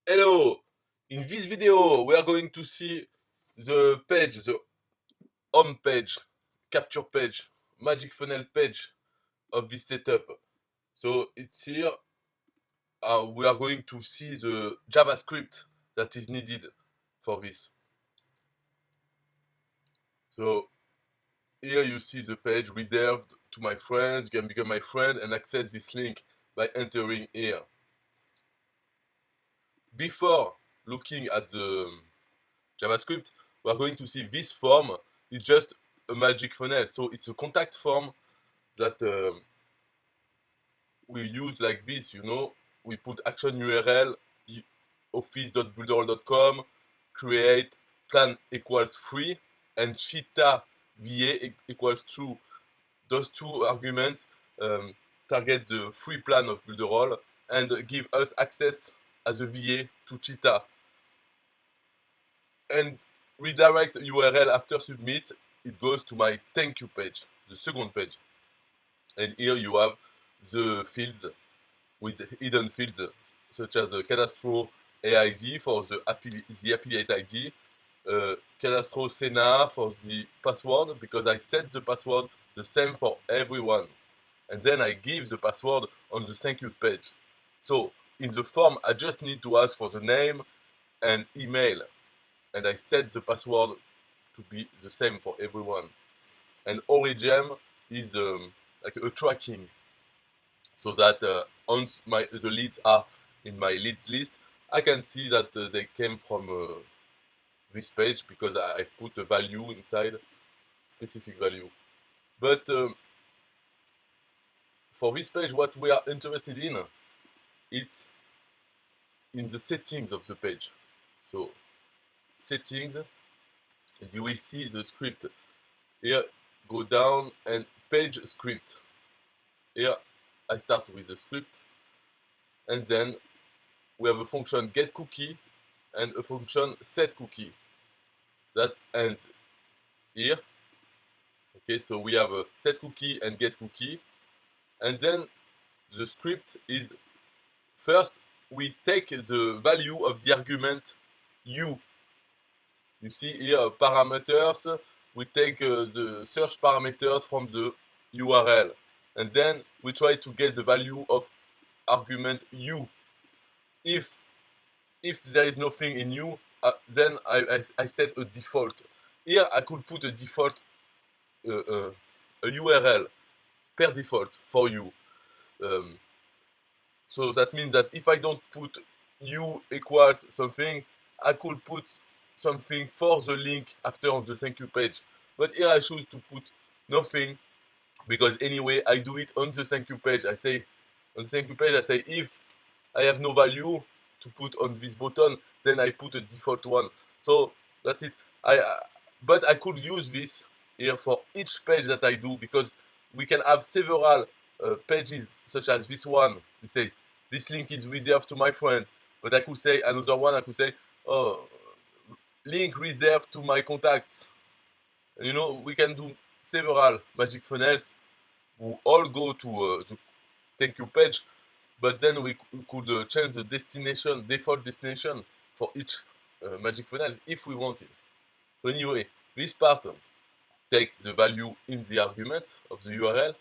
Hello! In this video, we are going to see the page, the home page, capture page, magic funnel page of this setup. So it's here. We are going to see the JavaScript that is needed for this. So here you see the page reserved to my friends. You can become my friend and access this link by entering here. Before looking at the JavaScript, we are going to see this form is just a magic funnel. So it's a contact form that we use like this, We put action URL, office.builderall.com, create, plan equals 3, and cheetah VA equals true. Those two arguments target the free plan of Builderall and give us access as a VA to cheetah. And redirect URL after submit, it goes to my thank you page, the second page. And here you have the fields with hidden fields such as Cadastro AID for the affiliate ID, Cadastro Sena for the password, because I set the password the same for everyone. And then I give the password on the thank you page. So in the form, I just need to ask for the name and email. And I set the password to be the same for everyone. And Origem is like a tracking, so that once the leads are in my leads list, I can see that they came from this page because I've put a value inside, specific value. But for this page, what we are interested in, it's in the settings of the page. So settings, and you will see the script. Here, go down and page script. Here, I start with the script, and then we have a function get cookie and a function set cookie. That ends here. Okay, so we have a set cookie and get cookie, and then the script is first we take the value of the argument u. You see here parameters. We take the search parameters from the URL, and then we try to get the value of argument u. If there is nothing in u, then I set a default. Here I could put a default a URL per default for you. So that means that if I don't put u equals something, I could put something for the link after on the thank you page. But here I choose to put nothing, because anyway I do it on the thank you page. I say on the thank you page, I say if I have no value to put on this button, then I put a default one. So that's it. But I could use this here for each page that I do, because we can have several pages such as this one. It says this link is reserved to my friends, but I could say another one. I could say, oh, link reserved to my contacts. We can do several magic funnels who all go to the thank you page, but then we could change the default destination for each magic funnel if we wanted. So anyway, this part takes the value in the argument of the URL.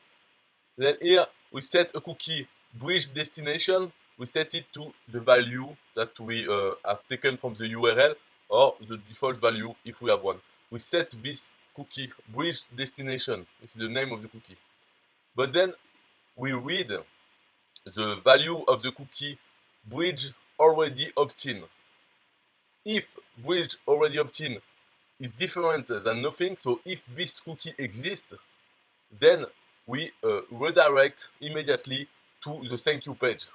Then here we set a cookie bridge destination. We set it to the value that we have taken from the URL, or the default value if we have one. We set this cookie bridge destination. This is the name of the cookie. But then we read the value of the cookie bridge already opt-in. If bridge already opt-in is different than nothing, so if this cookie exists, then we redirect immediately to the thank you page.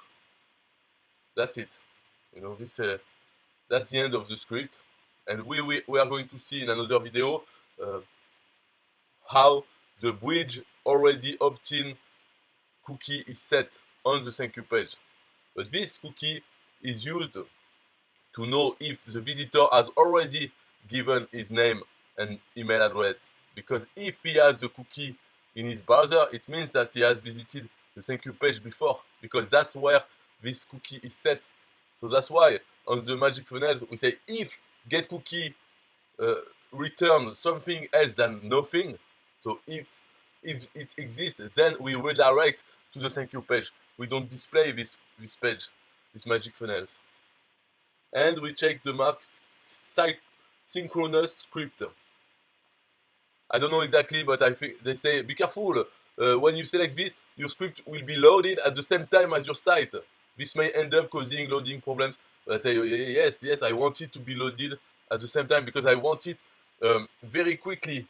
That's it. That's the end of the script, and we are going to see in another video how the bridge already opt-in cookie is set on the thank you page. But this cookie is used to know if the visitor has already given his name and email address, because if he has the cookie in his browser, it means that he has visited the thank you page before, because that's where this cookie is set. So that's why on the magic funnel, we say if get cookie return something else than nothing. So if it exists, then we redirect to the thank you page. We don't display this page, this magic funnels. And we check the mark synchronous script. I don't know exactly, but I think they say be careful. When you select this, your script will be loaded at the same time as your site. This may end up causing loading problems. But I say yes, I want it to be loaded at the same time because I want it very quickly.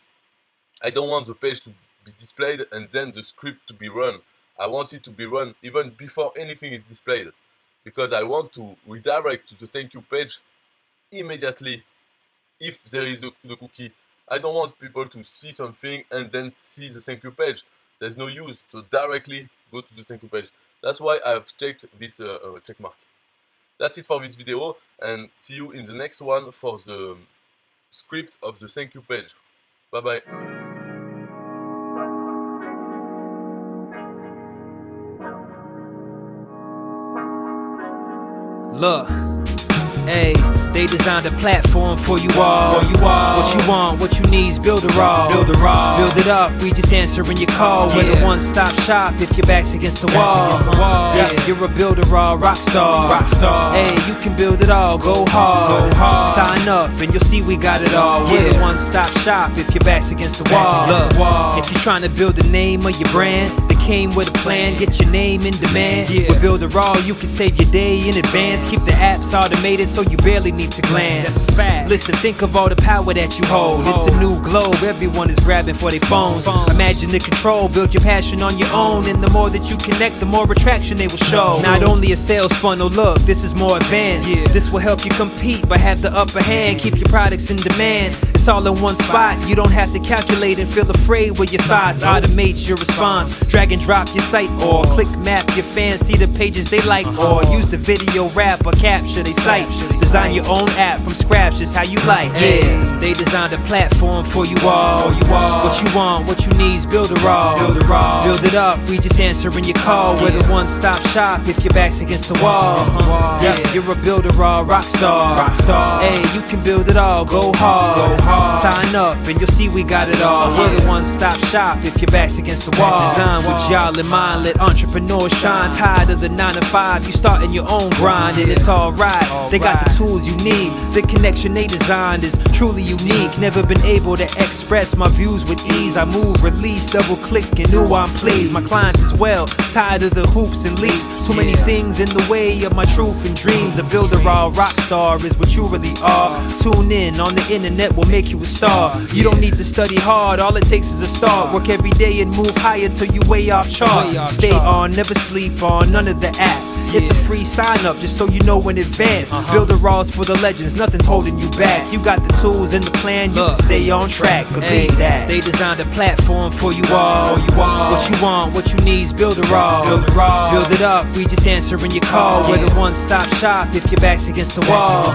I don't want the page to be displayed and then the script to be run. I want it to be run even before anything is displayed, because I want to redirect to the thank you page immediately if there is the cookie. I don't want people to see something and then see the thank you page. There's no use, so directly go to the thank you page. That's why I've checked this check mark. That's it for this video, and see you in the next one for the script of the thank you page. Bye bye. Look, hey, they designed a platform for you all. What you want, what you need is build it all. Build it up, we just answering your call. We're the one-stop shop if your back's against the wall. Yeah, you're a builder all, rock star. Hey, you can build it all, go hard. Sign up and you'll see we got it all. We're the one-stop shop if your back's against the wall. Look, if you're trying to build the name of your brand, came with a plan, get your name in demand. With Builder All, you can save your day in advance. Keep the apps automated so you barely need to glance. Listen, think of all the power that you hold. It's a new globe, everyone is grabbing for their phones. Imagine the control, build your passion on your own. And the more that you connect, the more attraction they will show. Not only a sales funnel, look, this is more advanced. This will help you compete, but have the upper hand. Keep your products in demand. It's all in one spot. You don't have to calculate and feel afraid with your thoughts. Automate your response. Drag and drop your site, or click map your fans, see the pages they like, or use the video wrap or capture their sites. Design your own app from scratch, just how you like. Yeah, they designed a platform for you all. What you want, what you need is build it all. Build it up, we just answering your call. We're the one-stop shop if your back's against the wall. Yeah, you're a builder all, rock star. Hey, you can build it all, go hard. Sign up and you'll see we got it all. We're the one-stop shop if your back's against the wall. Design with y'all in mind, let entrepreneurs shine. Tired of the 9 to 5, you starting your own grind, and it's alright. They got the tools you need. The connection they designed is truly unique. Never been able to express my views with ease. I move, release, double click, and knew I'm pleased. My clients as well, tired of the hoops and leaps. Too many things in the way of my truth and dreams. A builder all, rock star is what you really are. Tune in, on the internet will make you a star. You don't need to study hard, all it takes is a start. Work every day and move higher till you way off chart. Stay on, never sleep on none of the apps. It's a free sign up just so you know in advance. Builder Raw's for the legends, nothing's holding you back. You got the tools and the plan, you can stay on track. Believe that. They designed a platform for you all. What you want, what you need is Builder All. Build it up, we just answering your call. We're the one-stop shop if your back's against the wall.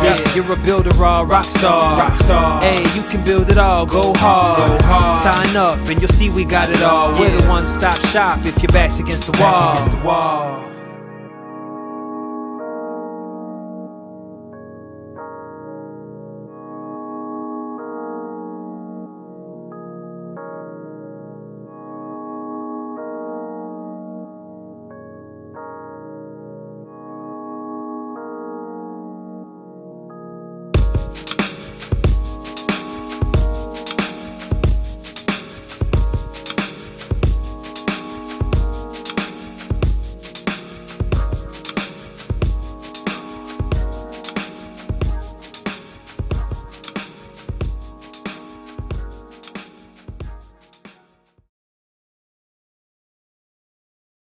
Yeah, you're a builder all, rock star. Hey, you can build it all, go hard. Sign up and you'll see we got it all. We're the one-stop shop if your back's against the wall.